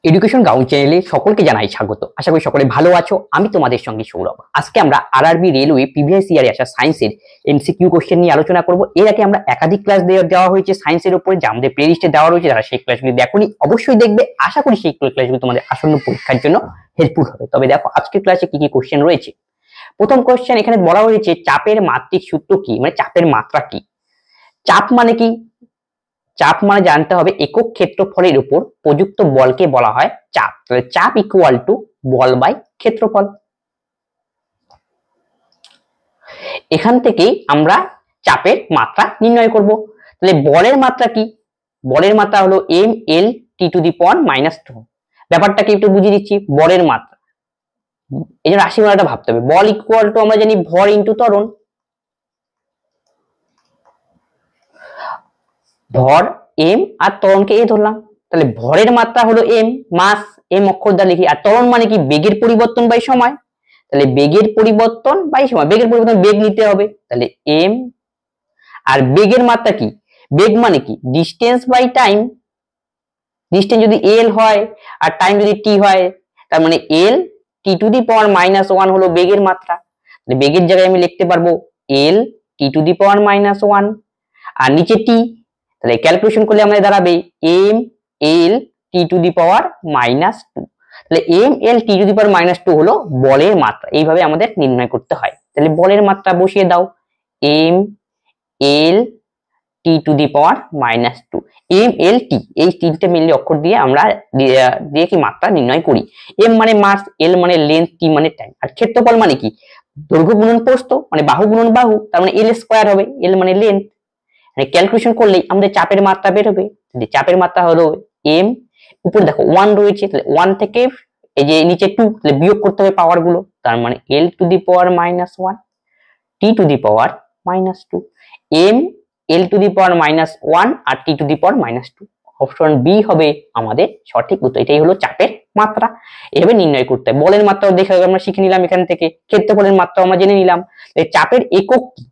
Education ground চ্যানেলে সকলকে জানাই স্বাগত। আশা করি সকলে ভালো আছো। আমি তোমাদের সঙ্গে সৌরভ। আজকে আমরা আরআরবি রেলওয়ে প্রিভিয়াস ইয়ারে আসা সায়েন্সের এমসিকিউ কোশ্চেন নিয়ে আলোচনা করব। এর আগে আমরা একাধিক ক্লাস দেওয়া হয়েছে সায়েন্সের উপরে, যা আমাদের প্লেলিস্টে দেওয়া রয়েছে। যারা সেই ক্লাসগুলি দেখোনি অবশ্যই দেখবে। আশা করি সেই ক্লাসগুলি তোমাদের আসন্ন পরীক্ষার জন্য হেল্পফুল হবে। তবে দেখো আজকের ক্লাসে কি কি কোশ্চেন রয়েছে। প্রথম কোশ্চেন এখানে বলা হয়েছে চাপের মাত্রিক সূত্র কি, মানে চাপের মাত্রা কি। চাপ মানে কি? চাপ মানে জানতে হবে একক ক্ষেত্রফলের উপর প্রযুক্ত বলকে বলা হয় চাপ। তাহলে চাপ ইকুয়াল টু বল বাই ক্ষেত্রফল। এখান থেকেই আমরা চাপের মাত্রা নির্ণয় করব। তাহলে বলের মাত্রা কি? বলের মাত্রা হলো M L T to the power -2। ব্যাপারটাকে একটু বুঝিয়ে দিচ্ছি। বলের মাত্রা, এই যে রাশিমালাটা ভাবতে হবে। বল ইকুয়াল টু আমরা জানি ভর ইন্টু ত্বরণ। ভর এম আর ত্বরণকে এ ধরলাম। তাহলে ভরের মাত্রা হলো এম, মাস, এম অক্ষর দ্বারা লিখি। আর ত্বরণ মানে কি? বেগের পরিবর্তন বাই সময়। তাহলে বেগের পরিবর্তন বাই সময়, বেগের পরিবর্তন বেগ নিতে হবে। তাহলে এম। আর বেগের মাত্রা কি? বেগ মানে কি? Distance by time. ডিস্টেন্স যদি এল হয় আর টাইম যদি টি হয়, তার মানে এল টি টু দি পাওয়ার -1 হলো বেগের মাত্রা। তাহলে বেগের জায়গায় আমি লিখতে পারবো এল টি টু দি পাওয়ার -1 আর নিচে টি। তাহলে ক্যালকুলেশন করলে আমাদের দাঁড়াবে M L T to the power -2। তাহলে M L T to the power -2 হলো বলের মাত্রা। এইভাবে আমাদের নির্ণয় করতে হয়। তাহলে বলের মাত্রা বসিয়ে দাও, M L T to the power -2। M L T, এই তিনটে মিলিয়ে অক্ষর দিয়ে আমরা দিয়ে কি মাত্রা নির্ণয় করি। এম মানে মাস, এল মানে লেন্থ, টি মানে টাইম। আর ক্ষেত্রফল মানে কি? দৈর্ঘ্য গুণন প্রস্থ, মানে বাহু গুণন বাহু, তার মানে এল স্কয়ার হবে। এল মানে লেন্থ। ক্যালকুলেশন করলেই আমাদের চাপের মাত্রা বের হবে। চাপের মাত্রা হলো এম, উপরে দেখো 1 রয়েছে, তাহলে 1 থেকে এই যে নিচে 2, তাহলে বিয়োগ করতে হবে পাওয়ার গুলো। তার মানে L to the power -1 T to the power -2। M L to the power -1 আর T to the power -2। Option B হবে আমাদের সঠিক উত্তর। এটাই হলো চাপের মাত্রা। এভাবে নির্ণয় করতে হবে। বলের মাত্রাও দেখে আমরা শিখে নিলাম এখান থেকে। ক্ষেত্রফলের মাত্রা আমরা জেনে নিলাম। চাপের একক কি?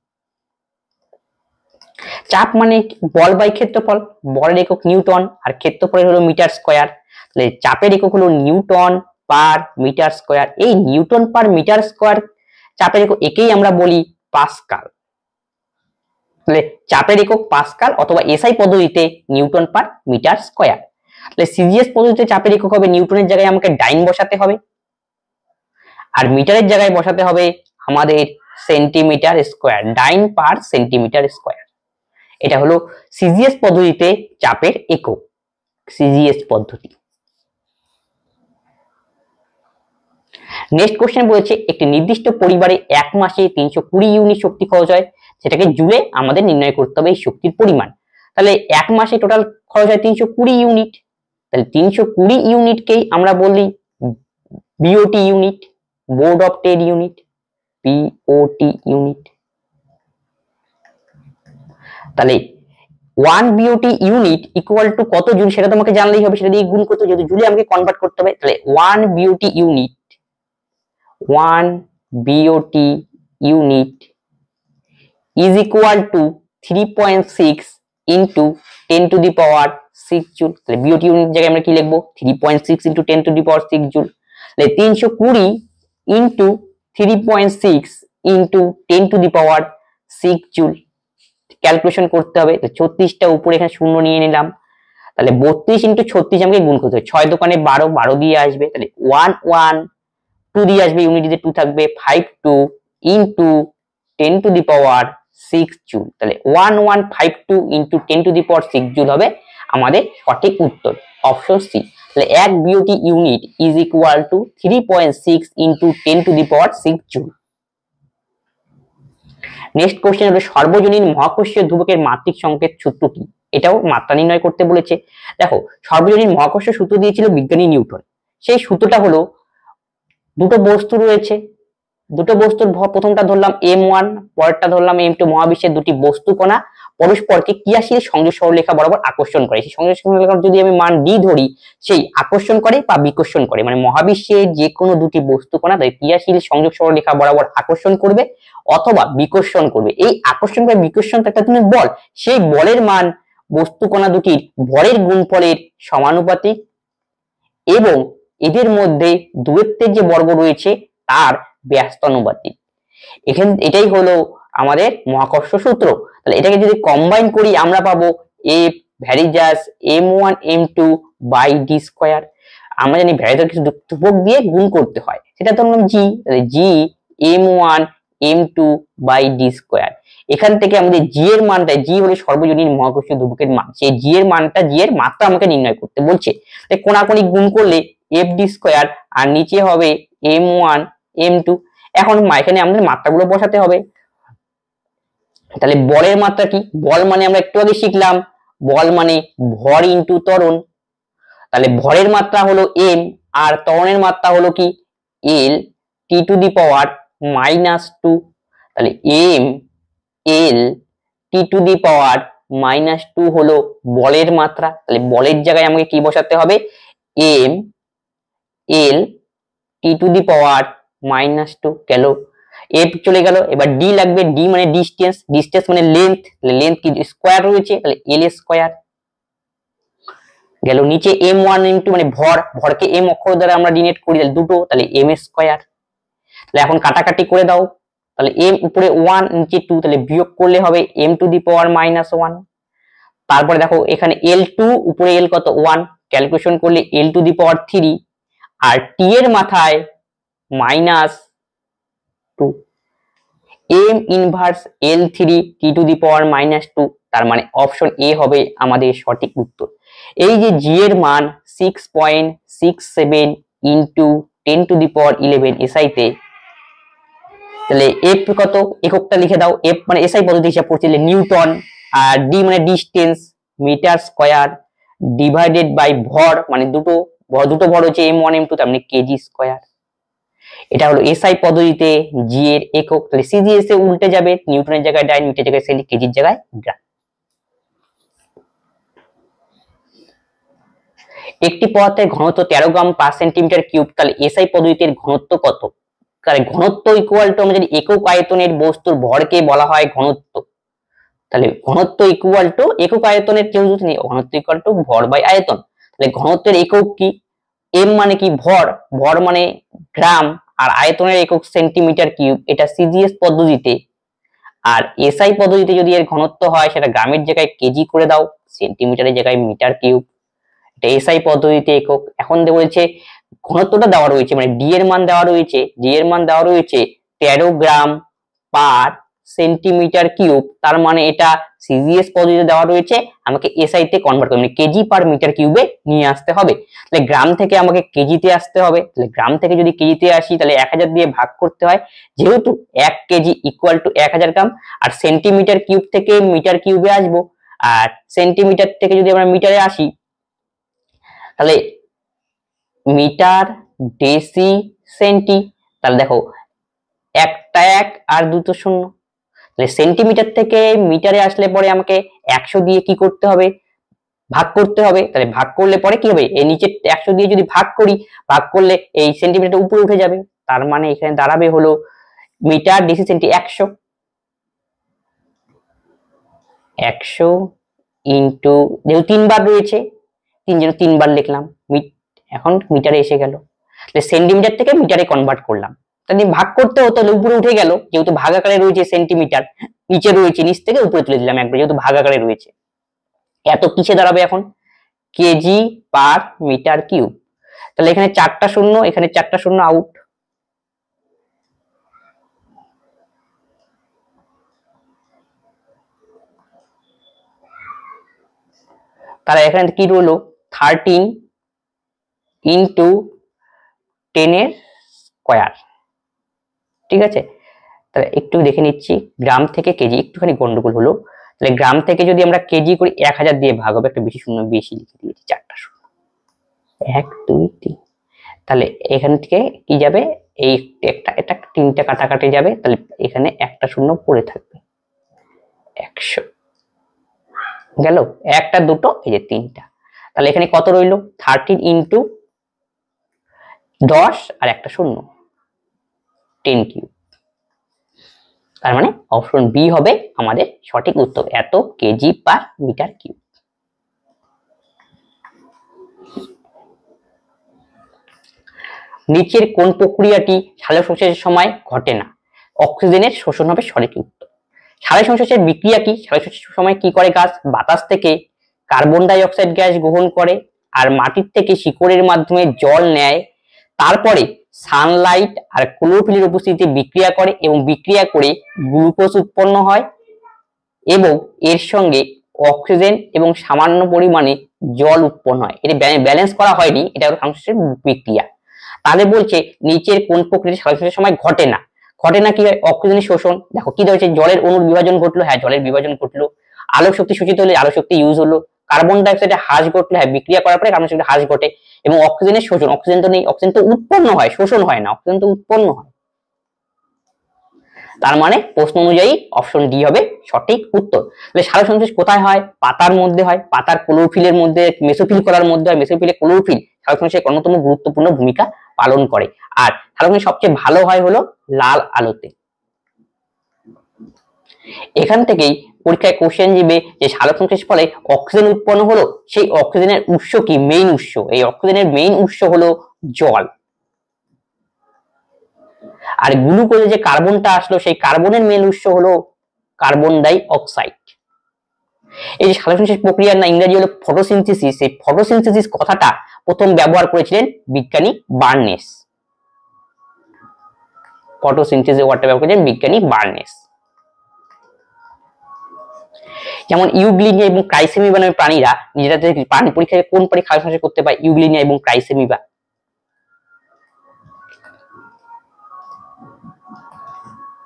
চাপ মানে বল বাই ক্ষেত্রফল। বলের একক নিউটন আর ক্ষেত্রফলের হলো মিটার স্কয়ার। তাহলে চাপের একক হলো নিউটন পার মিটার স্কয়ার। এই নিউটন পার মিটার স্কয়ার চাপের একক, একেই আমরা বলি পাস্কাল। তাহলে চাপের একক পাস্কাল অথবা এসআই পদ্ধতিতে নিউটন পার মিটার স্কয়ার। তাহলে সিজিএস পদ্ধতিতে চাপের একক হবে, নিউটনের জায়গায় আমাকে ডাইন বসাতে হবে আর মিটারের জায়গায় বসাতে হবে আমাদের সেন্টিমিটার স্কয়ার। ডাইন পার সেন্টিমিটার স্কয়ার। এটা হলো সিজিএস পদ্ধতিতে চাপের একক। সিজিএস পদ্ধতি। নেক্সট কোশ্চেন বলেছে একটি নির্দিষ্ট পরিবারে এক মাসে 320 ইউনিট শক্তি খরচ হয়, সেটাকে জুলে আমাদের নির্ণয় করতে হবে এই শক্তির পরিমাণ। তাহলে এক মাসে টোটাল খরচ হয় 320 ইউনিট। তাহলে 320 ইউনিটকেই আমরা বলি BOT unit, board of trade unit, BOT unit. তাহলে 1 বিওটি ইউনিট ইকুয়াল টু কত জুল, সেটা তোমাকে জানলেই হবে। সেটা দিয়ে গুণ করতে হবে, যেহেতু জুলে আমাকে কনভার্ট করতে হবে। তাহলে 1 BOT unit is equal to 3.6 into 10 to the power 6 joule. তাহলে বিওটি ইউনিট জায়গায় আমরা কি লিখবো? 3.6 into 10 to the power 6 joule. তাহলে 320 into 3.6 into 10 to the power 6 joule. Calculation করতে হবে। 36টা উপরে এখানে শূন্য নিয়ে নিলাম। তাহলে 32 into 36 আমাকে গুণ করতে হবে। 6 দোকানে 12, 12 দিয়ে আসবে। তাহলে 2 দিয়ে আসবে, ইউনিটিতে 2 থাকবে। 52 into 10 to the power 6 joule. তাহলে 1152 into 10 to the power 6 joule হবে আমাদের সঠিক উত্তর, অপশন সি। তাহলে 1 BOT unit is equal to 3.6 into 10 to the power 6 joule. Next question হলো সর্বজনীন মহাকর্ষীয় ধ্রুবকের মাত্রিক সংকেত সূত্র কি? এটাও মাত্রা নির্ণয় করতে বলেছে। দেখো সর্বজনীন মহাকর্ষ সূত্র দিয়েছিল বিজ্ঞানী নিউটন। সেই সূত্রটা হলো, দুটো বস্তু রয়েছে, দুটো বস্তুর প্রথমটা ধরলাম m1, পরেরটা ধরলাম m2। মহাবিশ্বের দুটি বস্তু কণা পরস্পরকে ক্রিয়াশীল সংযোগ সরলরেখা বরাবর আকর্ষণ করে। সেই সংযোগ সরলরেখার যদি আমি মান d ধরি, সেই আকর্ষণ করে বা বিকর্ষণ করে, মানে মহাবিশ্বের যে কোনো দুটি বস্তু কণা তাই ক্রিয়াশীল সংযোগ সরলরেখা বরাবর আকর্ষণ করবে অথবা বিকর্ষণ করবে। এই আকর্ষণ বা বিকর্ষণ একটা তুমি বল, সেই বলের মান বস্তু কণা দুটির ভরের গুণফলের সমানুপাতিক। এবং এদের মধ্যে দূরত্বের যে বর্গ রয়েছে তার ব্যস্তানুপাতিক। এটাই হলো আমাদের মহাকর্ষ সূত্র। তাহলে এটাকে যদি কম্বাইন করি আমরা পাবো F ভ্যারিজাস m1 m2 by d square. আমরা জানি ভ্যারিজাস কিছু ধ্রুবক দিয়ে গুণ করতে হয়, সেটা তো নাম জি, তাহলে জি m1 m2 by d square. এখান থেকে আমাদের জি এর মানটা, জি হলো সর্বজনীন মহাকর্ষীয় ধ্রুবকের মান, সেই জি এর মানটা, জি এর মাত্রা আমাকে নির্ণয় করতে বলছে। তাই কোণাকুণি গুণ করলে এফ ডি স্কয়ার আর নিচে হবে m1 m2। এখন এখানে আমাদের মাত্রাগুলো বসাতে হবে। তাহলে বলের মাত্রা কি? বল মানে আমরা একটু আগে শিখলাম, বল মানে ভর ইনটু ত্বরণ। তাহলে ভরের মাত্রা হলো m আর ত্বরণের মাত্রা হলো কি l t to the power -2। তাহলে m l t to the power -2 হলো বলের মাত্রা। তাহলে বলের জায়গায় আমাকে কি বসাতে হবে? m l t to the power -2 গেল, f চলে গেল। এবার d লাগবে, d মানে ডিসটেন্স, ডিসটেন্স মানে লেন্থ, লেন্থ কি স্কয়ার রয়েছে, তাহলে l স্কয়ার গেল। নিচে m1 m2 মানে ভর, ভরকে m অক্ষর দ্বারা আমরা ডিনোট করি, তাহলে দুটো, তাহলে m স্কয়ার। তাহলে এখন কাটাকাটি করে দাও, তাহলে m উপরে 1 নিচে 2, তাহলে বিয়োগ করলে হবে m টু দি পাওয়ার -1। তারপরে দেখো এখানে l2 উপরে l কত 1, ক্যালকুলেশন করলে l টু দি পাওয়ার 3 আর t এর মাথায় -2, m inverse l3 t to the power -2। তার মানে অপশন এ হবে আমাদের সঠিক উত্তর। এই যে জি এর মান 6.67 into 10 to the power 11 SI তে, তাহলে এফ কত এককটা লিখে দাও। এফ মানে এসআই পদ্ধতি হিসাব করছি, নিউটন, আর ডি মানে distance metre square, divided by ভর মানে দুটো ভর হচ্ছে m1 m2, তার মানে কেজি স্কয়ার। এটা হলো এসআই পদ্ধতিতে জি এর একক। তাহলে সিজিএস এ উল্টে যাবে, নিউটনের জায়গায় ডাই, মিটারের জায়গায় সেলি, কেজির জায়গায় গ্রাম। একটি পদার্থের ঘনত্ব 13 গ্রাম পার সেন্টিমিটার কিউব, তাহলে এসআই পদ্ধতির ঘনত্ব কত? তাহলে ঘনত্ব ইকুয়াল টু, আমরা যদি একক আয়তনের বস্তুর ভরকে বলা হয় ঘনত্ব, তাহলে ঘনত্ব ইকুয়াল টু একক আয়তনের কেউ যদি ঘনত্ব ইকুয়াল টু ভর বাই আয়তন। তাহলে ঘনত্বের একক কি? এম মানে কি ভর, ভর মানে গ্রাম, আর আয়তনের একক সেন্টিমিটার কিউব, এটা সিজিএস পদ্ধতিতে। আর এসআই পদ্ধতিতে যদি এর ঘনত্ব হয় সেটা গ্রামের জায়গায় কেজি করে দাও, সেন্টিমিটারের জায়গায় মিটার কিউব, এটা এসআই পদ্ধতিতে একক। এখন বলেছে ঘনত্বটা দেওয়া রয়েছে, মানে ডি এর মান দেওয়া রয়েছে, ডি এর মান দেওয়া রয়েছে 13 গ্রাম পার সেন্টিমিটার কিউব, তার মানে এটা সিজিএস পদ্ধতিতে দেওয়া রয়েছে, আমাকে এসআই তে কনভার্ট করতে, মানে কেজি পার মিটার কিউবে নিয়ে আসতে হবে। তাহলে গ্রাম থেকে আমাকে কেজিতে আসতে হবে, তাহলে গ্রাম থেকে যদি কেজিতে আসি তাহলে 1000 দিয়ে ভাগ করতে হয়, যেহেতু 1 কেজি ইকুয়াল টু 1000 গ্রাম। আর সেন্টিমিটার কিউব থেকে মিটার কিউবে আসবো, আর সেন্টিমিটার থেকে যদি আমরা মিটারে আসি তাহলে মিটার ডেসি সেন্টি, তাহলে দেখো একটা 1 আর দুটো 0, তাহলে সেন্টিমিটার থেকে মিটারে আসলে পরে আমাকে 100 দিয়ে কি করতে হবে? ভাগ করতে হবে। তাহলে ভাগ করলে পরে কি হবে? এই নিচে 100 দিয়ে যদি ভাগ করি, ভাগ করলে এই সেন্টিমিটার উপরে উঠে যাবে, তার মানে এখানে দাঁড়াবে হলো মিটার ডেসি সেন্টি 100 ইনটু, যেহেতু 3 বার রয়েছে 3 বার লিখলাম, এখন মিটারে এসে গেল, তাহলে সেন্টিমিটার থেকে মিটারে কনভার্ট করলাম, তাহলে ভাগ করতে হতো, তাহলে উপরে উঠে গেল, যেহেতু ভাগ আকারে রয়েছে সেন্টিমিটার, নিচে রয়েছে, নিচ থেকে উপরে তুলে দিলাম একবার, যেহেতু ভাগ আকারে রয়েছে। এত কিসে দাঁড়াবে এখন? Kg per metre cube. তাহলে এখানে 4টা শূন্য, এখানে 4টা শূন্য আউট, তাহলে এখানে কি রইলো 13 ইনটু 10 এর স্কয়ার। ঠিক আছে, তাহলে একটু দেখে নিচ্ছি, গ্রাম থেকে কেজি একটুখানি গন্ডগোল হলো। তাহলে গ্রাম থেকে যদি আমরা কেজি করি 1000 দিয়ে ভাগ হবে, একটা বেশি শূন্য বেশি লিখে দিয়েছি, 4টা শূন্য, 1 2 3, তাহলে এখান থেকে কি যাবে? এই একটা, এটা 3টা কাটাকাটি যাবে, তাহলে এখানে একটা শূন্য পড়ে থাকবে, 100 গেল, একটা দুটো, এই যে 3টা, তাহলে এখানে কত রইলো? 13 ইনটু 10 আর একটা শূন্য, 10 কিউব। তার মানে অপশন বি হবে আমাদের সঠিক উত্তর, এত কেজি পার মিটার কিউব। নিচের কোন প্রক্রিয়াটি সালোক সংশ্লেষের সময় ঘটে না? অক্সিজেনের শোষণ হবে সঠিক উত্তর। সালোক সংশ্লেষের বিক্রিয়া কি? সালোক সংশ্লেষের সময় কি করে গাছ? বাতাস থেকে কার্বন ডাই অক্সাইড গ্যাস গ্রহণ করে আর মাটির থেকে শিকড়ের মাধ্যমে জল নেয়, তারপরে সানলাইট আর ক্লোরোফিলের উপস্থিতিতে বিক্রিয়া করে এবং বিক্রিয়া করে গ্লুকোজ উৎপন্ন হয় এবং এর সঙ্গে অক্সিজেন এবং সামান্য পরিমাণে জল উৎপন্ন হয়। এটা ব্যালেন্স করা হয়নি, এটা হলো সংশ্লেষের বিক্রিয়া। তাহলে বলছে নিচের কোন প্রক্রিয়া সালোক সংশ্লেষের সময় ঘটে না? ঘটে না কি হয়? অক্সিজেনের শোষণ। দেখো কি হয়েছে, জলের অণুর বিভাজন ঘটলো, হ্যাঁ জলের বিভাজন ঘটলো। আলোক শক্তি শোষিত হলে আলোক শক্তি ইউজ হলো। কার্বন ডাই অক্সাইডের হ্রাস ঘটলো, হ্যাঁ বিক্রিয়া করার পরে কার্বন ডাই অক্সাইডের হ্রাস ঘটে। এবং অক্সিজেনের শোষণ, অক্সিজেন তো নেই, অক্সিজেন তো উৎপন্ন হয়, শোষণ হয় না, অক্সিজেন তো উৎপন্ন হয়। তার মানে প্রশ্ন অনুযায়ী অপশন ডি হবে সঠিক উত্তর। তাহলে সালোক সংশ্লেষ কোথায় হয়? পাতার মধ্যে হয়, পাতার ক্লোরোফিলের মধ্যে, মেসোফিল কলার মধ্যে হয়। মেসোফিলে ক্লোরোফিল সালোক সংশ্লেষে অন্যতম গুরুত্বপূর্ণ ভূমিকা পালন করে। আর সালোক সংশ্লেষ সবচেয়ে ভালো হয় হলো লাল আলোতে। এখান থেকেই পরীক্ষায় কোশ্চেন দিবে যে সালোক সংশ্লেষ ফলে অক্সিজেন উৎপন্ন হলো, সেই অক্সিজেনের উৎস কি? মেইন উৎস, এই অক্সিজেনের মেইন উৎস হলো জল। আর গ্লুকোজে যে কার্বনটা আসলো, সেই কার্বনের মেইন উৎস হলো কার্বন ডাই অক্সাইড। এই যে সালোক সংশ্লেষ প্রক্রিয়ার না ইংরেজি হলো ফটোসিনথেসিস, এই ফটোসিনথেসিস কথাটা প্রথম ব্যবহার করেছিলেন বিজ্ঞানী বার্নেস। ফটোসিনথেসিস ওয়ার্ডটা ব্যবহার করেছিলেন বিজ্ঞানী বার্নেস। যেমন ইউগ্লিনিয়া এবং ক্রাইসেমিবা নামে প্রাণীরা নিজেরা প্রাণী পরীক্ষায় কোন প্রাণী সালোক সংশ্লেষ করতে পারে? ইউগ্লিনিয়া এবং ক্রাইসেমিবা।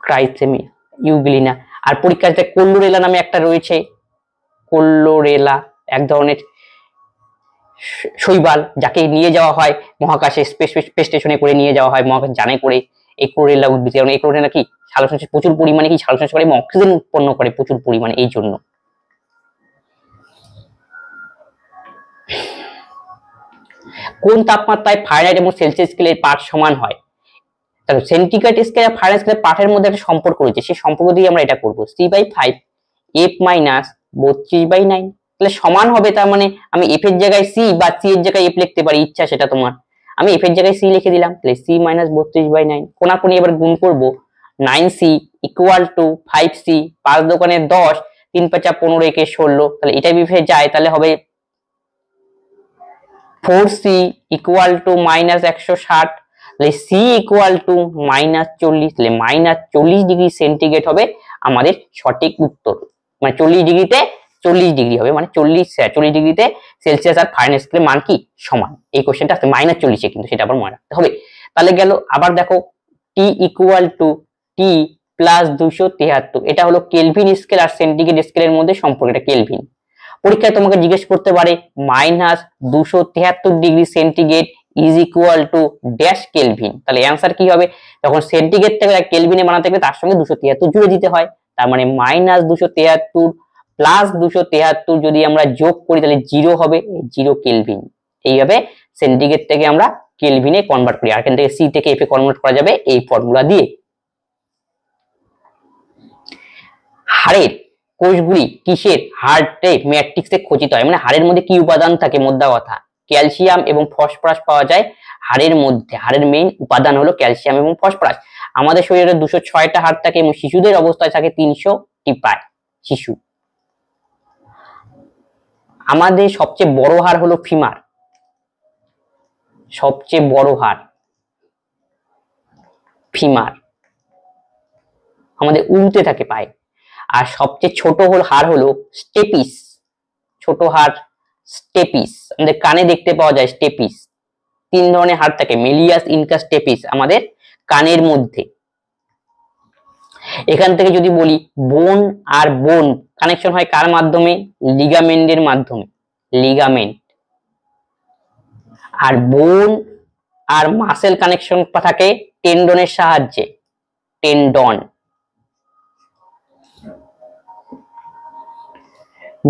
ক্রাইসেমিয়া, ইউগ্লিনা। আর পরীক্ষাতে কোল্লোরেলা নামে একটা রয়েছে, কোল্লোরেলা এক ধরনের শৈবাল, যাকে নিয়ে যাওয়া হয় মহাকাশে, স্পেস স্টেশনে করে নিয়ে যাওয়া হয় মহাকাশ যানে করে। এই কোল্লোরেলা উদ্ভিদ, কারণ এই কোল্লোরেলা কি সালোক সংশ্লেষ প্রচুর পরিমাণে কি সালোক সংশ্লেষ করে এবং অক্সিজেন উৎপন্ন করে প্রচুর পরিমাণে, এই জন্য। কোন তাপমাত্রায় ফারেনহাইট এবং সেলসিয়াস স্কেলের পাঠ সমান হয়? তাহলে সেন্টিগ্রেড স্কেল আর ফারেনহাইট স্কেলের পাঠের মধ্যে একটা সম্পর্ক রয়েছে, সেই সম্পর্ক দিয়ে আমরা এটা করব। c/5 f - 32/9, তাহলে সমান হবে। তার মানে আমি f এর জায়গায় c বা c এর জায়গায় f লিখতে পারি, ইচ্ছা সেটা তোমার। আমি f এর জায়গায় c লিখে দিলাম, তাহলে c - 32/9 কোনাকুনি এবার গুণ করব। 9c = 5c, 5 দোকানে 10, 3 × 5 = 15, একে 16, তাহলে এটা বিভে যায়, তাহলে হবে 4c = -160, তাহলে c = -40, তাহলে -40 ডিগ্রি সেন্টিগ্রেড হবে আমাদের সঠিক উত্তর। মানে 40 ডিগ্রিতে 40 ডিগ্রি হবে, মানে 40 ডিগ্রিতে সেলসিয়াস আর ফারেনহাইট স্কেলের মান কি সমান। এই কোশ্চেনটা আছে -40-এ, কিন্তু সেটা আবার মনে রাখতে হবে। তাহলে গেল। আবার দেখো T = T + 273, এটা হলো কেলভিন স্কেল আর সেন্টিগ্রেড স্কেলের মধ্যে সম্পর্ক, এটা কেলভিন। পরীক্ষায় তোমাকে জিজ্ঞেস করতে পারে -273 ডিগ্রি সেন্টিগ্রেড = ড্যাশ কেলভিন, তাহলে অ্যান্সার কি হবে? তখন সেন্টিগ্রেড থেকে কেলভিনে বানাতে গেলে তার সঙ্গে 273 জুড়ে দিতে হয়। তার মানে -273 + 273 যদি আমরা যোগ করি তাহলে 0 হবে, 0 কেলভিন। এইভাবে সেন্টিগ্রেড থেকে আমরা কেলভিনে কনভার্ট করি, আর এখান থেকে সি থেকে এফ এ কনভার্ট করা যাবে এই ফর্মুলা দিয়ে। হাড়ের কোষগুলি কিসের হার্টে ম্যাট্রিক্সে খচিত হয়? মানে হাড়ের মধ্যে কি উপাদান থাকে? মোদ্দা কথা ক্যালসিয়াম এবং ফসফরাস পাওয়া যায় হাড়ের মধ্যে। হাড়ের মেইন উপাদান হলো ক্যালসিয়াম এবং ফসফরাস। আমাদের শরীরে 206টা হাড় থাকে এবং শিশুদের অবস্থায় থাকে 300টি প্রায় শিশু। আমাদের সবচেয়ে বড় হাড় হলো ফিমার, সবচেয়ে বড় হাড় ফিমার, আমাদের উল্টে থাকে পায়ে। আর সবচেয়ে ছোট হাড় হলো স্টেপিস, ছোট হাড় স্টেপিস। আমাদের কানে দেখতে পাওয়া যায় স্টেপিস। 3 ধরনের হাড় থাকে, মেলিয়াস, ইনকাস, স্টেপিস আমাদের কানের মধ্যে। এখান থেকে যদি বলি বোন আর বোন কানেকশন হয় কার মাধ্যমে? লিগামেন্টের মাধ্যমে, লিগামেন্ট। আর বোন আর মাসেল কানেকশন থাকে টেন্ডনের সাহায্যে, টেন্ডন।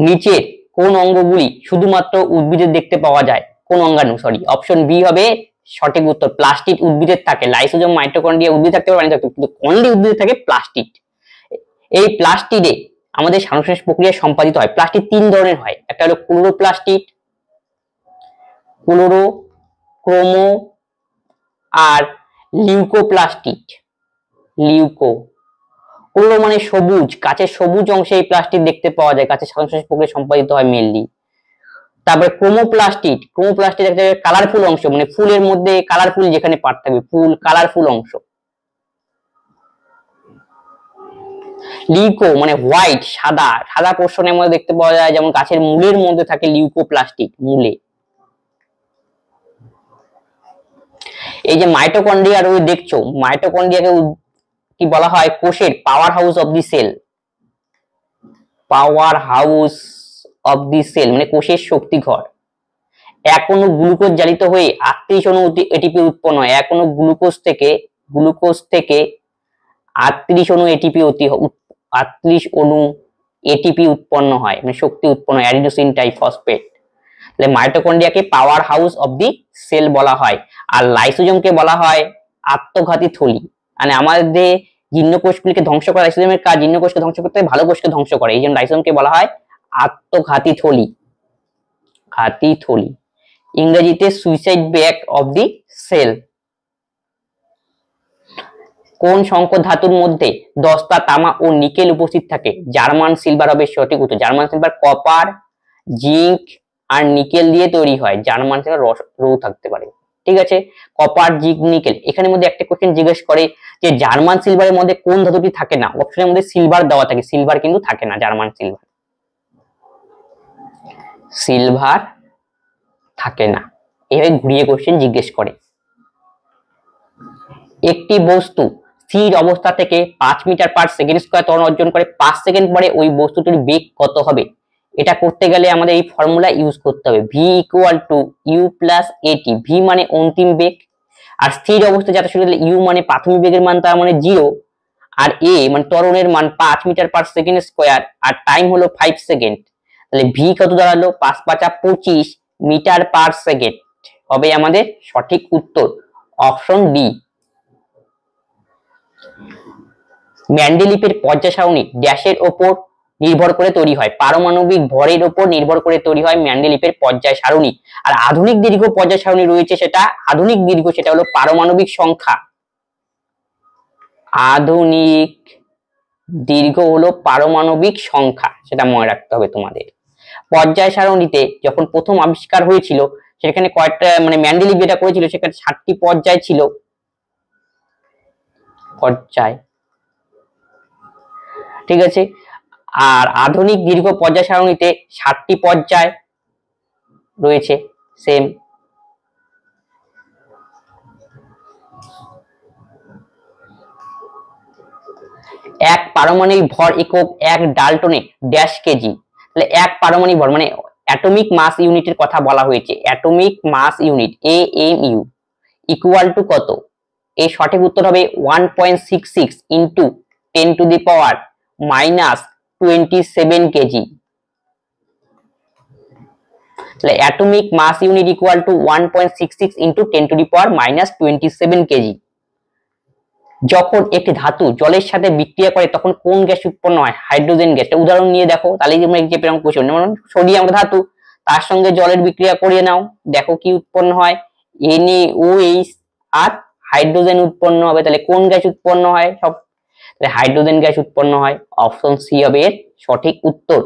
নিচের কোন অঙ্গগুলি শুধুমাত্র উদ্ভিদের দেখতে পাওয়া যায়? কোন অঙ্গাণু? অপশন বি হবে সঠিক উত্তর। প্লাস্টিড উদ্ভিদের থাকে, লাইসোজোম, মাইটোকন্ড্রিয়া উদ্ভিদ থাকতে পারে, কিন্তু অনলি উদ্ভিদে থাকে প্লাস্টিড। এই প্লাস্টিডে আমাদের সালোক সংশ্লেষ প্রক্রিয়া সম্পাদিত হয়। প্লাস্টিড 3 ধরনের হয়, একটা হলো ক্লোরোপ্লাস্টিড, ক্লোরো, ক্রোমো আর লিউকোপ্লাস্টিড, লিউকো ক্লোরো মানে সবুজ, গাছের সবুজ অংশে এই প্লাস্টিড দেখতে পাওয়া যায়, গাছের সালোকসংশ্লেষ প্রক্রিয়া সম্পাদিত হয় মেনলি। তারপরে ক্রোমোপ্লাস্টিড, ক্রোমোপ্লাস্টিড একটা কালারফুল অংশ, মানে ফুলের মধ্যে কালারফুল যেখানে পার্ট থাকবে, ফুল কালারফুল অংশ। লিউকো মানে হোয়াইট, সাদা, সাদা পোর্শনের মধ্যে দেখতে পাওয়া যায়, যেমন গাছের মূলের মধ্যে থাকে লিউকোপ্লাস্টিড, মূলে। এই যে মাইটোকন্ড্রিয়া রয়েছে দেখছো, মাইটোকন্ড্রিয়াকে কি বলা হয়, কোষের power house of the cell, power house of the cell মানে কোষের শক্তি ঘর। এক অণু গ্লুকোজ জালিত হয়ে 38 অণু এটিপি উৎপন্ন হয়, এক অণু গ্লুকোজ থেকে 38 অণু এটিপি 38 অণু এটিপি উৎপন্ন হয়, মানে শক্তি উৎপন্ন হয়, অ্যাডিনোসিন ট্রাইফসফেট। তাহলে মাইটোকন্ড্রিয়াকে power house of the cell বলা হয়। আর লাইসোজোমকে বলা হয় আত্মঘাতী থলি, মানে আমাদের জীর্ণ কোষগুলিকে ধ্বংস করা লাইসোজোমের কাজ, জীর্ণ কোষকে ধ্বংস করতে ভালো কোষকে ধ্বংস করে, এই জন্য লাইসোজোমকে বলা হয় আত্মঘাতী থলি, ঘাতী থলি, ইংরেজিতে suicide bag of the cell. কোন সংকর ধাতুর মধ্যে দস্তা, তামা ও নিকেল উপস্থিত থাকে? জার্মান সিলভার হবে সঠিক উত্তর। জার্মান সিলভার কপার, জিঙ্ক আর নিকেল দিয়ে তৈরি হয়। জার্মান সিলভার রৌ থাকতে পারে, ঠিক আছে। Copper, zinc, nickel. এখানের মধ্যে একটা কোশ্চেন জিজ্ঞেস করে যে জার্মান সিলভারের মধ্যে কোন ধাতুটি থাকে না? অপশনের মধ্যে সিলভার দেওয়া থাকে, সিলভার কিন্তু থাকে না, জার্মান সিলভার, সিলভার থাকে না। এভাবে ঘুরিয়ে কোশ্চেন জিজ্ঞেস করে। একটি বস্তু স্থির অবস্থা থেকে 5 মিটার পার সেকেন্ড স্কয়ার ত্বরণ অর্জন করে 5 সেকেন্ড পরে ওই বস্তুটির বেগ কত হবে? এটা করতে গেলে আমাদের এই ফর্মুলা ইউজ করতে হবে, v = u + at। v মানে অন্তিম বেগ, আর স্থির অবস্থায় যাতে শুরু হলে u মানে প্রাথমিক বেগের মান, তার মানে 0, আর a মানে ত্বরণের মান 5 মিটার পার সেকেন্ড স্কয়ার, আর টাইম হলো 5 সেকেন্ড। তাহলে v কত দাঁড়ালো? 5 × 5 = 25 মিটার পার সেকেন্ড হবে আমাদের সঠিক উত্তর, অপশন ডি। ম্যান্ডেলিপের পর্যায় সারণী ড্যাশের ওপর নির্ভর করে তৈরি হয়? পারমাণবিক ভরের উপর নির্ভর করে তৈরি হয় ম্যান্ডেলিপের পর্যায় সারণী। আর আধুনিক দীর্ঘ পর্যায় সারণী রয়েছে, সেটা আধুনিক দীর্ঘ, সেটা হলো পারমাণবিক সংখ্যা। আধুনিক দীর্ঘ হলো পারমাণবিক সংখ্যা, সেটা মনে রাখতে হবে তোমাদের। পর্যায় সারণীতে যখন প্রথম আবিষ্কার হয়েছিল সেখানে কয়েকটা, মানে ম্যান্ডেলিপ যেটা করেছিল সেখানে 7টি পর্যায় ছিল, পর্যায়, ঠিক আছে। আর আধুনিক দীর্ঘ পর্যায় সারণীতে 7টি পর্যায় রয়েছে, সেম। এক পারমাণবিক ভর একক 1 ডাল্টনে ড্যাশ কেজি। তাহলে এক পারমাণবিক ভর মানে অ্যাটমিক মাস ইউনিটের কথা বলা হয়েছে, atomic mass unit AMU equal to কত? এই সঠিক উত্তর হবে 1.66 ইন্টু 10⁻⁻27 কেজি। তাহলে atomic mass unit equal to 1.66 into 10⁻⁻27 kg. যখন একটি ধাতু জলের সাথে বিক্রিয়া করে তখন কোন গ্যাস উৎপন্ন হয়? Hydrogen gas. উদাহরণ নিয়ে দেখো, তাহলে তোমরা যে পেলাম কোশ্চেন, যেমন সোডিয়াম ধাতু, তার সঙ্গে জলের বিক্রিয়া করিয়ে নাও, দেখো কি উৎপন্ন হয়, NaOH আর হাইড্রোজেন উৎপন্ন হবে। তাহলে কোন গ্যাস উৎপন্ন হয়? সব, তাহলে হাইড্রোজেন গ্যাস উৎপন্ন হয়, অপশন সি হবে এর সঠিক উত্তর।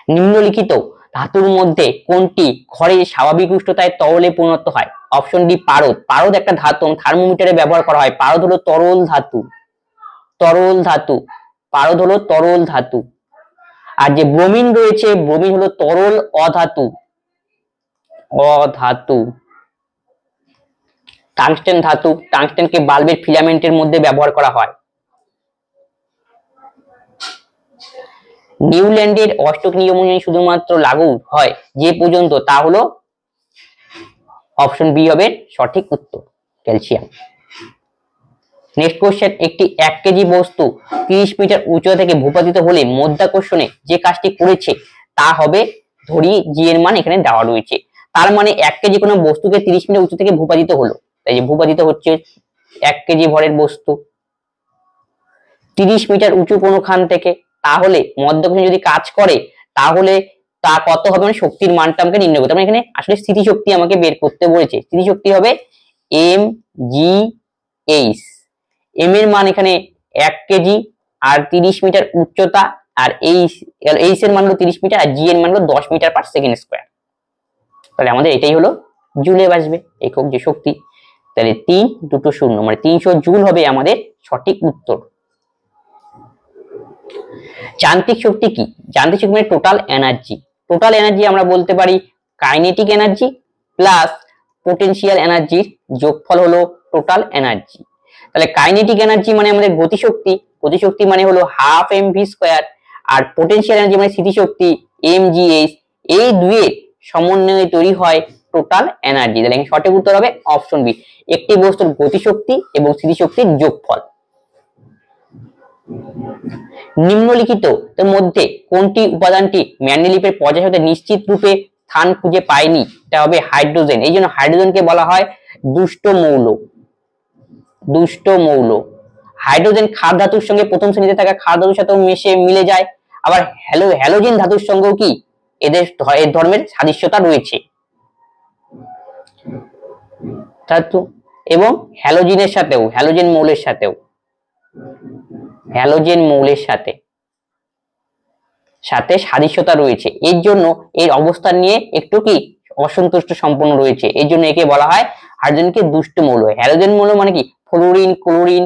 নিম্নলিখিত ধাতুর মধ্যে কোনটি ঘরের স্বাভাবিক উষ্ণতায় তরলে পরিণত হয়? অপশন ডি পারদ। পারদ একটা ধাতু, থার্মোমিটারে ব্যবহার করা হয়। পারদ হলো তরল ধাতু, তরল ধাতু, পারদ হলো তরল ধাতু। আর যে ব্রোমিন রয়েছে, ব্রোমিন হলো তরল অধাতু, অধাতু। টাংস্টেন ধাতু, টাংস্টেনকে বাল্বের ফিলামেন্টের মধ্যে ব্যবহার করা হয়। নিউল্যান্ডের অষ্টক নিয়ম অনুযায়ী শুধুমাত্র লাগু হয় যে পর্যন্ত, তা হলো অপশন বি হবে সঠিক উত্তর, ক্যালসিয়াম। নেক্সট কোশ্চেন, একটি 1 কেজি বস্তু 30 মিটার উচ্চতা থেকে ভূপাতিত হলে মধ্যাকর্ষণে যে কাজটি করেছে তা হবে, ধরি জি এর মান এখানে দেওয়া রয়েছে, তার মানে 1 কেজি কোনো বস্তুকে 30 মিটার উচ্চ থেকে ভূপাতিত হলো, তাই যে ভূপাতিত হচ্ছে 1 কেজি ভরের বস্তু 30 মিটার উঁচু কোনো খান থেকে, তাহলে মধ্যাকর্ষণ যদি কাজ করে তাহলে তা কত হবে, মানে শক্তির মানটা আমাকে নির্ণয় করতে হবে। এখানে আসলে স্থিতিশক্তি আমাকে বের করতে বলেছে, স্থিতিশক্তি হবে এম জি এইচ। এম এর মান এখানে 1 কেজি আর 30 মিটার উচ্চতা, আর এইচ এর মান হলো 30 মিটার আর জি এর মান হলো 10 মিটার পার সেকেন্ড স্কয়ার। তাহলে আমাদের এটাই হলো জুলে বাজবে একক যে শক্তি। তাহলে 3 2 0 মানে 300 জুল হবে আমাদের সঠিক উত্তর। যান্ত্রিক শক্তি কি? যান্ত্রিক শক্তি মানে টোটাল এনার্জি। টোটাল এনার্জি আমরা বলতে পারি কাইনেটিক এনার্জি প্লাস পোটেনশিয়াল এনার্জির যোগফল হলো টোটাল এনার্জি। তাহলে কাইনেটিক এনার্জি মানে আমাদের গতিশক্তি, গতিশক্তি মানে হলো হাফ এম ভি স্কয়ার, আর পোটেনশিয়াল এনার্জি মানে স্থিতিশক্তি এম জি এইচ। এই দুয়ের সমন্বয়ে তৈরি হয় টোটাল এনার্জি। তাহলে এখানে সঠিক উত্তর হবে অপশন বি, একটি বস্তুর গতিশক্তি এবং স্থিতিশক্তির যোগফল। নিম্নলিখিত এর মধ্যে কোনটি উপাদানটি ম্যান্ডেলিপের পর্যায়সারণীতে নিশ্চিত রূপে স্থান খুঁজে পায়নি? এটা হবে হাইড্রোজেন। এই জন্য হাইড্রোজেনকে বলা হয় দুষ্ট মৌল। দুষ্ট মৌল। হাইড্রোজেন ক্ষার ধাতুর সঙ্গে প্রথম শ্রেণীতে থাকা ক্ষার ধাতুর সাথেও মিলে যায়। আবার হ্যালোজেন ধাতুর সঙ্গেও কি এদের ধর্মের সাদৃশ্যতা রয়েছে। ধাতু এবং হ্যালোজেনের সাথেও, হ্যালোজেন মৌলের সাথেও, হ্যালোজেন মৌলের সাথে সাদৃশ্যতা রয়েছে। এর জন্য এর অবস্থান নিয়ে একটু কি অসন্তুষ্ট সম্পন্ন রয়েছে। এর জন্য একে বলা হয় হাইড্রোজেনকে দুষ্ট মৌল। হ্যালোজেন মৌল মানে কি ফ্লোরিন, ক্লোরিন,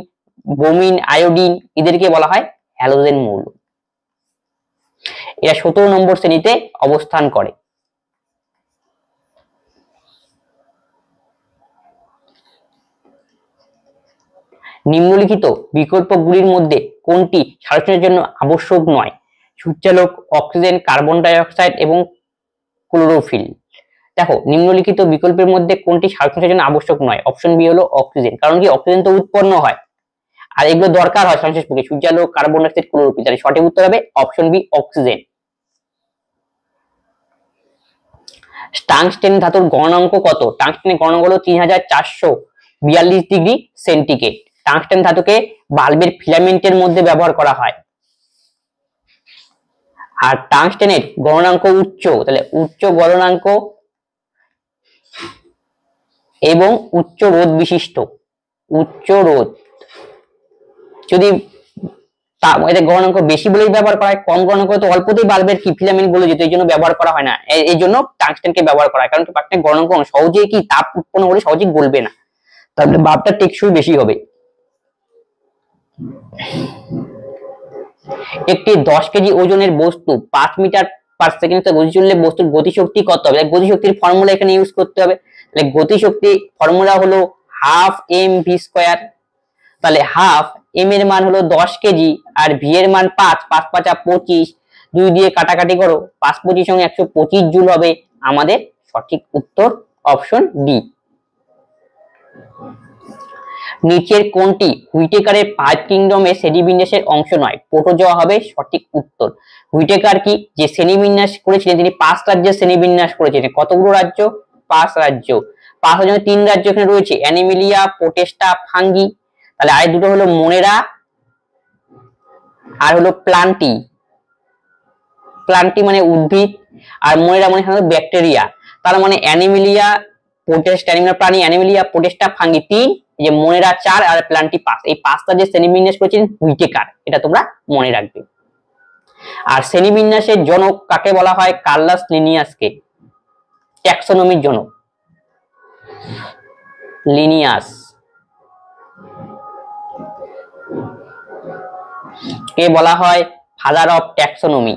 ব্রোমিন, আয়োডিন, এদেরকে বলা হয় হ্যালোজেন মৌল। এরা 17 নম্বর শ্রেণীতে অবস্থান করে। নিম্নলিখিত বিকল্পগুলির মধ্যে কোনটি সালোকসংশ্লেষণের জন্য আবশ্যক নয়? সূর্যালোক, অক্সিজেন, কার্বন ডাই অক্সাইড এবং ক্লোরোফিল। দেখো নিম্নলিখিত বিকল্পের মধ্যে কোনটি সালোকসংশ্লেষণের জন্য আবশ্যক নয়? অপশন বি হলো অক্সিজেন। কারণ কি অক্সিজেন তো উৎপন্ন হয় আর এগুলো দরকার হয় সংশ্লেষ প্রক্রিয়ায়, সূর্যালোক, কার্বন ডাই অক্সাইড, ক্লোরোফিল। তাহলে সঠিক উত্তর হবে অপশন বি অক্সিজেন। টাংস্টেন ধাতুর গলনাঙ্ক কত? টাংস্টেনের গলনাঙ্ক হলো 3442 ডিগ্রি সেন্টিগ্রেড। টাংস্টেন ধাতুকে বাল্বের ফিলামেন্টের মধ্যে ব্যবহার করা হয়। আর টাংস্টেনের গলনাঙ্ক উচ্চ, তাহলে উচ্চ গলনাঙ্ক এবং উচ্চ রোধ বিশিষ্ট। উচ্চ রোধ। যদি এদের গলনাঙ্ক বেশি বলেই ব্যবহার করা হয়, কম গলনাঙ্ক তো অল্পতেই বাল্বের কি ফিলামেন্ট গলে যেত, এই জন্য ব্যবহার করা হয় না। এই জন্য টাংস্টেনকে ব্যবহার করা হয়, কারণ টাংস্টেনের গলনাঙ্ক সহজেই কি তাপ উৎপন্ন হলে সহজেই গলবে না, তাহলে বাল্বটা টেকসই বেশি হবে। একটি 10 কেজি ওজনের বস্তু 5 মিটার পার সেকেন্ডে গতি চললে বস্তুর গতিশক্তি কত হবে? গতিশক্তির ফর্মুলা এখানে ইউজ করতে হবে। তাহলে গতিশক্তি ফর্মুলা হলো হাফ এম ভি স্কয়ার। তাহলে হাফ এম এর মান হলো 10 কেজি আর ভি এর মান 5, 5 5 25, 2 দিয়ে কাটাকাটি করো, 5 25 সঙ্গে 125 জুল হবে আমাদের সঠিক উত্তর অপশন ডি। নিচের কোনটি হুইটেকারের 5 কিংডমের শ্রেণীবিন্যাসের অংশ নয়? প্রোটোজোয়া হবে সঠিক উত্তর। হুইটেকার কি যে শ্রেণীবিন্যাস করেছিলেন, তিনি 5 রাজ্যের শ্রেণীবিন্যাস করেছিলেন। কতগুলো রাজ্য? 5 রাজ্য। 5 রাজ্যের 3 রাজ্য এখানে রয়েছে, অ্যানিমিলিয়া, প্রোটেস্টা, ফাঙ্গি। তাহলে আর দুটো হলো মোনেরা আর হলো প্লান্টি। প্লান্টি মানে উদ্ভিদ আর মোনেরা মানে ব্যাকটেরিয়া। তার মানে অ্যানিমিলিয়া, প্রোটেস্টা, অ্যানিমিলিয়া প্রাণী, অ্যানিমিলিয়া, প্রোটেস্টা, ফাঙ্গি 3, এই যে মোনেরা 4 আর প্লান্টি 5। এই 5টা যে শ্রেণীবিন্যাস করেছিলেন হুইটেকার, এটা তোমরা মনে রাখবে। আর শ্রেণীবিন্যাসের জনক কাকে বলা হয়? কার্লাস লিনিয়াসকে। ট্যাক্সোনমির জনক লিনিয়াস। কে বলা হয় father of taxonomy?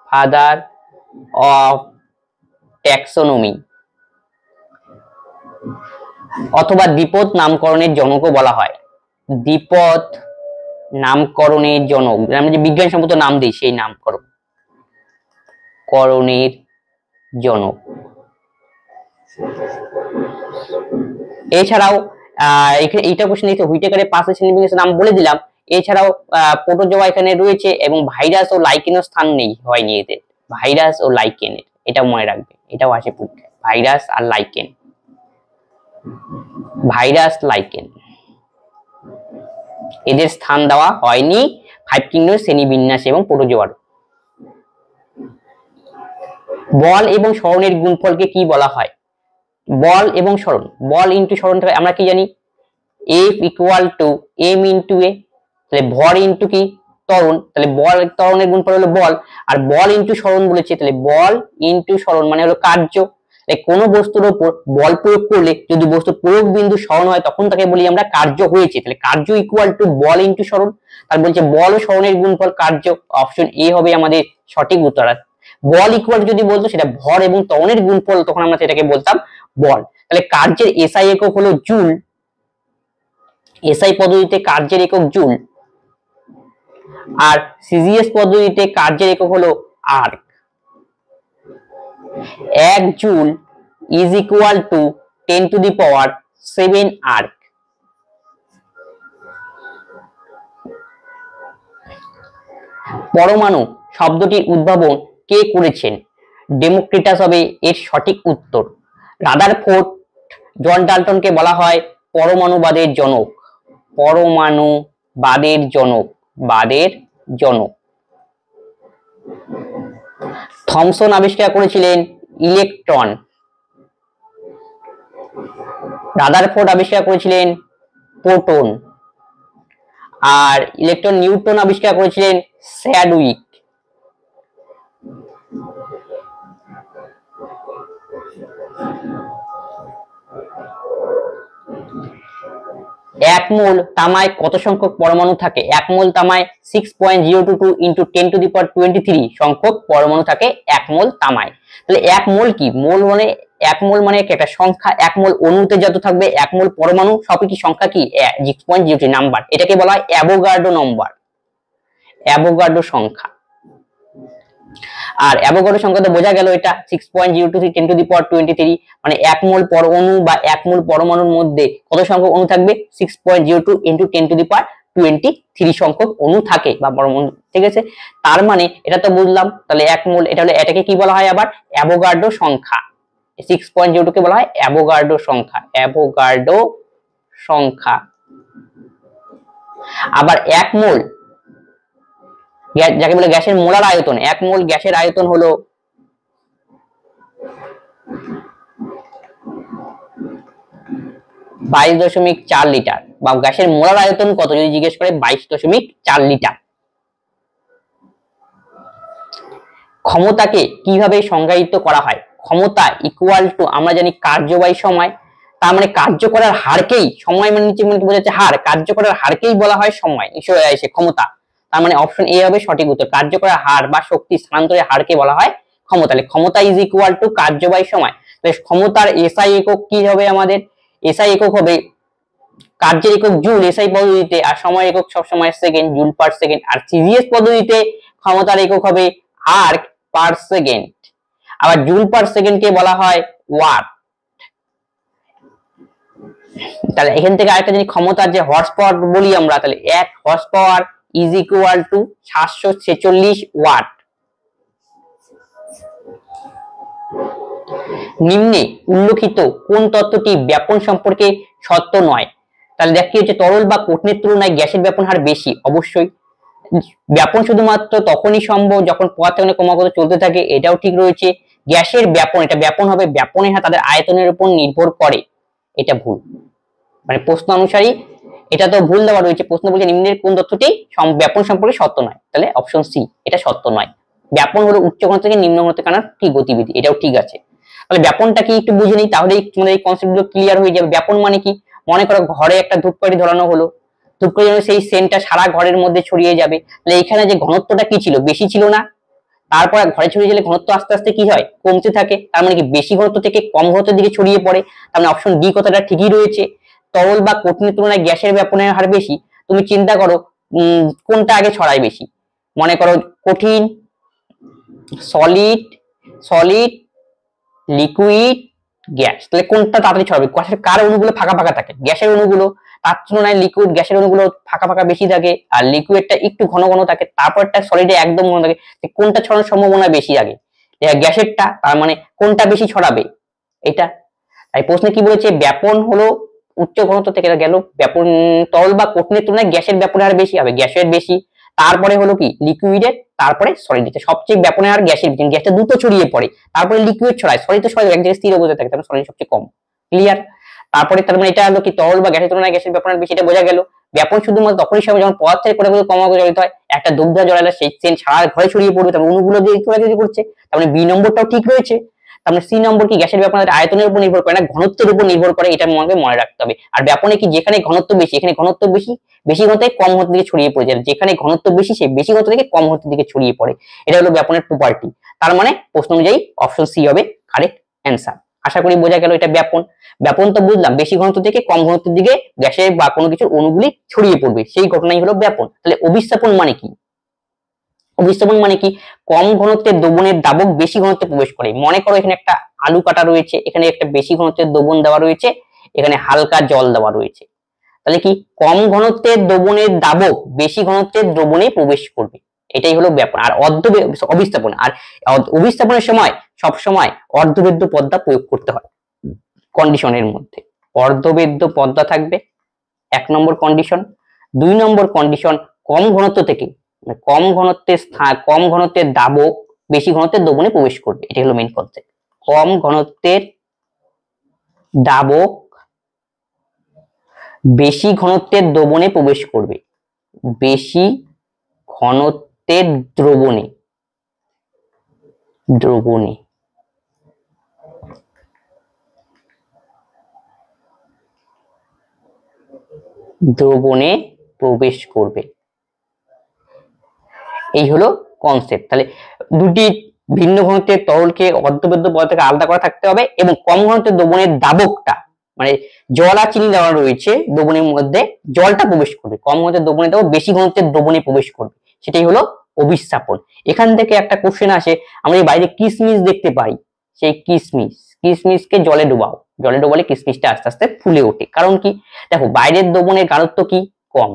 Father of taxonomy. অথবা দ্বিপদ নামকরণের জনকও বলা হয়। দ্বিপদ নামকরণের জনক, আমরা যে বিজ্ঞানসম্মত নাম দিই সেই নামকরণ করণের জনক। এছাড়াও এইটা কোশ্চেন দিতে হুইটেকারের 5 শ্রেণীবিন্যাসের নাম বলে দিলাম। এছাড়াও প্রোটোজোয়া এখানে রয়েছে এবং ভাইরাস ও লাইকেনের স্থান নেই, হয়নি এদের। ভাইরাস ও লাইকেনের, এটা মনে রাখবে, এটাও আসে পরীক্ষায়। ভাইরাস আর লাইকেন, ভাইরাস লাইকেন এদের স্থান দেওয়া হয়নি 5 কিংডম শ্রেণীবিন্যাস এবং প্রোটোজোয়ার। বল এবং সরণের গুণফলকে কি বলা হয়? বল এবং সরণ, বল ইন্টু সরণ থেকে আমরা কি জানি F equal to M into A, তাহলে ভর ইন্টু কি ত্বরণ, তাহলে বল ত্বরণের গুণফল হলো বল, আর বল ইন্টু সরণ বলেছে, তাহলে বল ইন্টু সরণ মানে হলো কার্য। কোনো বস্তুর উপর বল প্রয়োগ করলে যদি বস্তুর প্রয়োগ বিন্দু সরণ হয় তখন তাকে বলি আমরা কার্য হয়েছে, তাহলে কার্য ইকুয়াল টু বল ইন্টু সরণ, তার বলছে বল ও সরণের গুণফল কার্য, অপশন এ হবে আমাদের সঠিক উত্তর। বল ইকুয়াল যদি বলতো সেটা ভর এবং ত্বরণের গুণফল, তখন আমরা সেটাকে বলতাম বল। তাহলে কার্যের এসআই একক হলো জুল, এসআই পদ্ধতিতে কার্যের একক জুল, আর সিজিএস পদ্ধতিতে কার্যের একক হলো erg. 1 joule is equal to 10 to the power 7 erg. পরমাণু শব্দটির উদ্ভাবন কে করেছেন? ডেমোক্রিটাস হবে এর সঠিক উত্তর। রাদারফোর্ড জন ডাল্টনকে বলা হয় পরমাণুবাদের জনক, পরমাণুবাদের জনক, বাদের জনক। থমসন আবিষ্কার করেছিলেন ইলেকট্রন, রাদারফোর্ড আবিষ্কার করেছিলেন প্রোটন, আর ইলেকট্রন নিউটন আবিষ্কার করেছিলেন স্যাডউইক। এক মোল তামায় কত সংখ্যক পরমাণু থাকে? এক মোল তামায় 6.022 ইন্টু 10 টু দি পাওয়ার 23 সংখ্যক পরমাণু থাকে এক মোল তামায়। তাহলে এক মোল কি? মোল মানে এক মোল মানে একটা সংখ্যা, এক মোল অণুতে যত থাকবে এক মোল পরমাণু সবই কি সংখ্যা কি 6.0 নাম্বার, এটাকে বলা হয় অ্যাভোগাড্রো নম্বর, অ্যাভোগাড্রো সংখ্যা। আর অ্যাভোগাড্রো সংখ্যাতে বোঝা গেল এটা 6.023 10 টু দি পাওয়ার 23, মানে এক মোল পরমাণু বা এক মোল পরমাণুর মধ্যে কত সংখ্যক অণু থাকবে? 6.02 ইনটু 10 টু দি পাওয়ার 23 সংখ্যক অণু থাকে বা পরমাণু, ঠিক আছে। তার মানে এটা তো বুঝলাম, তাহলে এক মোল এটা হলো, এটাকে কি বলা হয় আবার? অ্যাভোগাড্রো সংখ্যা। 6.02 কে বলা হয় অ্যাভোগাড্রো সংখ্যা, অ্যাভোগাড্রো সংখ্যা। আবার এক মোল যাকে বলে গ্যাসের মোলার আয়তন, এক মোল গ্যাসের আয়তন হলো 22.4 লিটার, বা গ্যাসের মোলার আয়তন কত যদি জিজ্ঞেস করে 22.4 লিটার। ক্ষমতাকে কিভাবে সংজ্ঞায়িত করা হয়? ক্ষমতা ইকুয়াল টু আমরা জানি কার্য বাই সময়, তার মানে কার্য করার হারকেই, সময় মানে নিচে মানে বোঝাচ্ছে হার, কার্য করার হারকেই বলা হয় সময়, সে ক্ষমতা। তার মানে অপশন এ হবে সঠিক উত্তর, কার্য করার হার বা শক্তি স্থানান্তরের হারকে বলা হয় ক্ষমতা। তাহলে ক্ষমতা ইজ ইকুয়াল টু কার্য বাই সময়। তাহলে ক্ষমতার এসআই একক কি হবে আমাদের? এসআই একক হবে কার্যের একক জুল এসআই পদ্ধতিতে, আর সময় একক সবসময় সেকেন্ড, জুল পার সেকেন্ড। আর সিজিএস পদ্ধতিতে ক্ষমতার একক হবে আর্ক পার সেকেন্ড, আবার জুল পার সেকেন্ডকে বলা হয় ওয়াট। তাহলে এখান থেকে আরেকটা জিনিস, ক্ষমতার যে হর্স পাওয়ার বলি আমরা, তাহলে 1 horse power is equal to 746 watt. নিম্নে উল্লেখিত কোন তত্ত্বটি ব্যাপন সম্পর্কে সত্য নয়? তাহলে দেখ কি হচ্ছে, তরল বা কঠিনের তুলনায় গ্যাসের ব্যাপন হার বেশি। অবশ্যই ব্যাপন শুধুমাত্র তখনই সম্ভব যখন পদার্থ ক্রমাগত চলতে থাকে, এটাও ঠিক রয়েছে। গ্যাসের ব্যাপন, এটা ব্যাপন হবে ব্যাপনের হার তাদের আয়তনের উপর নির্ভর করে, এটা ভুল, মানে প্রশ্ন অনুসারী এটা তো ভুল দেওয়া রয়েছে। প্রশ্ন বলছে নিম্নের কোন তথ্যটি ব্যাপন সম্পর্কে সত্য নয়, তাহলে অপশন সি এটা সত্য নয়। ব্যাপন হলো উচ্চ ঘনত্ব থেকে নিম্ন ঘনত্বে কানার কি গতিবিধি, এটাও ঠিক আছে। তাহলে ব্যাপনটা কি একটু বুঝে নিই, তাহলে তোমাদের এই কনসেপ্ট গুলো ক্লিয়ার হয়ে যাবে। ব্যাপন মানে কি? মনে করো ঘরে একটা ধূপকাঠি ধরানো হলো, ধূপকাঠি সেই সেন্টটা সারা ঘরের মধ্যে ছড়িয়ে যাবে, তাহলে এখানে যে ঘনত্বটা কি ছিল? বেশি ছিল না? তারপর ঘরে ছড়িয়ে গেলে ঘনত্ব আস্তে আস্তে কি হয়? কমতে থাকে। তার মানে কি বেশি ঘনত্ব থেকে কম ঘনত্বের দিকে ছড়িয়ে পড়ে। তার মানে অপশন ডি কথাটা ঠিকই রয়েছে। তরল বা কঠিনের তুলনায় গ্যাসের ব্যাপনের হার বেশি। তুমি চিন্তা করো কোনটা আগে ছড়ায় বেশি? মনে করো কঠিন, সলিড, সলিড, লিকুইড, গ্যাস, তাহলে কোনটা তাড়াতাড়ি ছড়াবে? কার অণুগুলো ফাঁকা ফাঁকা থাকে? গ্যাসের অণুগুলো। তার তুলনায় লিকুইড গ্যাসের অণুগুলো ফাঁকা ফাঁকা বেশি থাকে, আর লিকুইডটা একটু ঘন ঘন থাকে, তারপরটা সলিডে একদম ঘন থাকে। কোনটা ছড়ানোর সম্ভাবনা বেশি আগে? গ্যাসেরটা। তার মানে কোনটা বেশি ছড়াবে? এটা। তাই প্রশ্নে কি বলেছে? ব্যাপন হলো উচ্চ ঘনত্ব থেকে গেল ব্যাপন, তরল বা কঠিনের তুলনায় গ্যাসের ব্যাপনের হার বেশি হবে, গ্যাসের বেশি। তারপরে হলো কি লিকুইডের, তারপরে সলিড। সবচেয়ে ব্যাপনে আর গ্যাসের, গ্যাসটা দ্রুত ছড়িয়ে পড়ে, তারপরে লিকুইড ছড়ায়, সলিড তো সবাই এক জায়গায় স্থির অবস্থায় থাকে, তারপরে সলিড সবচেয়ে কম। ক্লিয়ার? তারপরে তার মানে এটা হলো কি তরল বা গ্যাসের তুলনায় গ্যাসের ব্যাপন বেশি, এটা বোঝা গেল। ব্যাপন শুধুমাত্র তখনই সম্ভব যখন পদার্থের কোটাগুলো কম জড়িত হয়। একটা দুগ্ধ জড়ালে সেই সেন সারা ঘরে ছড়িয়ে পড়বে, তারপরে অণুগুলো দিয়ে ছড়াছড়ি করছে। তার মানে বি নম্বরটাও ঠিক রয়েছে। তার মানে সি নম্বর কি গ্যাসের ব্যাপন আয়তনের উপর নির্ভর করে না, ঘনত্বের উপর নির্ভর করে, এটা আমাকে মনে রাখতে হবে। আর ব্যাপনে কি যেখানে ঘনত্ব বেশি, এখানে ঘনত্ব বেশি, বেশি ঘনত্বে কম ঘনত্বের দিকে ছড়িয়ে পড়ে যায়, যেখানে ঘনত্ব বেশি সেই বেশি ঘনত্ব থেকে কম ঘনত্বের দিকে ছড়িয়ে পড়ে। এটা হলো ব্যাপনের প্রপার্টি। তার মানে প্রশ্ন অনুযায়ী অপশন সি হবে কারেক্ট অ্যান্সার। আশা করি বোঝা গেল এটা ব্যাপন। ব্যাপন তো বুঝলাম, বেশি ঘনত্ব থেকে কম ঘনত্বের দিকে গ্যাসের বা কোনো কিছুর অণুগুলি ছড়িয়ে পড়বে, সেই ঘটনাই হলো ব্যাপন। তাহলে অভিস্থাপন মানে কি? অভিস্থাপন মানে কি? কম ঘনত্বের দ্রবণের দাবক বেশি ঘনত্বে প্রবেশ করে। মনে করো এখানে একটা আলু কাটা রয়েছে, এখানে একটা বেশি ঘনত্বের দ্রবণ দেওয়া রয়েছে, এখানে হালকা জল দেওয়া রয়েছে। তাহলে কি কম ঘনত্বের দ্রবণের দাবক বেশি ঘনত্বের দ্রবণে প্রবেশ করবে, এটাই হলো ব্যাপার। আর অভিস্থাপন, আর অভিস্থাপনের সময় সব সময় অর্ধবেদ্য পদ্মা প্রয়োগ করতে হয় কন্ডিশনের মধ্যে। অর্ধবেদ্য পদ্মা থাকবে 1 নম্বর কন্ডিশন। 2 নম্বর কন্ডিশন, কম ঘনত্ব থেকে কম ঘনত্বের দাবক বেশি ঘনত্বের দ্রবণে প্রবেশ করবে, এটা হলো মেইন কনসেপ্ট। কম ঘনত্বের দাবক বেশি ঘনত্বের দ্রবণে প্রবেশ করবে, বেশি ঘনত্বের দ্রবণে প্রবেশ করবে, এই হলো কনসেপ্ট। তাহলে দুটি ভিন্ন ঘনত্বের তরলকে অর্ধবেদ্য পদার্থ থেকে আলাদা করা থাকতে হবে, এবং কম ঘনত্বের দ্রবণের দাবকটা মানে জল আর চিনি দেওয়া রয়েছে দ্রবণের মধ্যে, জলটা প্রবেশ করবে, কম ঘনত্বের দ্রবণে দাও বেশি ঘনত্বের দ্রবণে প্রবেশ করবে, সেটাই হলো অভিস্থাপন। এখান থেকে একটা কোশ্চেন আসে, আমরা এই বাইরে কিসমিস দেখতে পাই, সেই কিসমিসকে জলে ডোবালে কিসমিসটা আস্তে আস্তে ফুলে ওঠে। কারণ কি? দেখো বাইরের দ্রবণের গাঢ়ত্ব কি কম,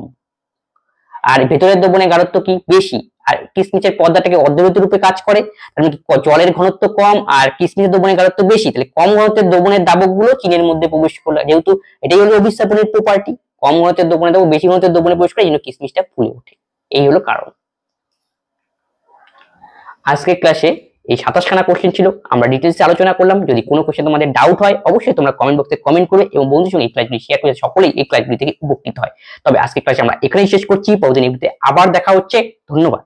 আর ভেতরের দ্রবণের গাঢ়ত্ব কি বেশি, আর কিসমিসের পর্দাটাকে অর্ধবেদ্য রূপে কাজ করে, মানে জলের ঘনত্ব কম আর কিসমিসের দ্রবণের গাঢ়ত্ব বেশি, তাহলে কম ঘনত্বের দ্রবণের দাবক গুলো চিনির মধ্যে প্রবেশ করলো, যেহেতু এটাই হলো অভিস্থাপনের প্রপার্টি, কম ঘনত্বের দ্রবণের দাবক বেশি ঘনত্বের দ্রবণে প্রবেশ করে, এই জন্য কিসমিসটা ফুলে ওঠে, এই হলো কারণ। আজকের ক্লাসে এই 27 খানা কোশ্চেন ছিল, আমরা ডিটেইলসে আলোচনা করলাম। যদি কোনো কোশ্চেন তোমাদের ডাউট হয় অবশ্যই তোমরা কমেন্ট বক্সে কমেন্ট করবে, এবং বন্ধুদের সঙ্গে এই ক্লাসগুলি শেয়ার করে সকলেই এই ক্লাসগুলি থেকে উপকৃত হয়। তবে আজকের ক্লাসে আমরা এখানেই শেষ করছি, পরবর্তী ভিডিওতে আবার দেখা হচ্ছে। ধন্যবাদ।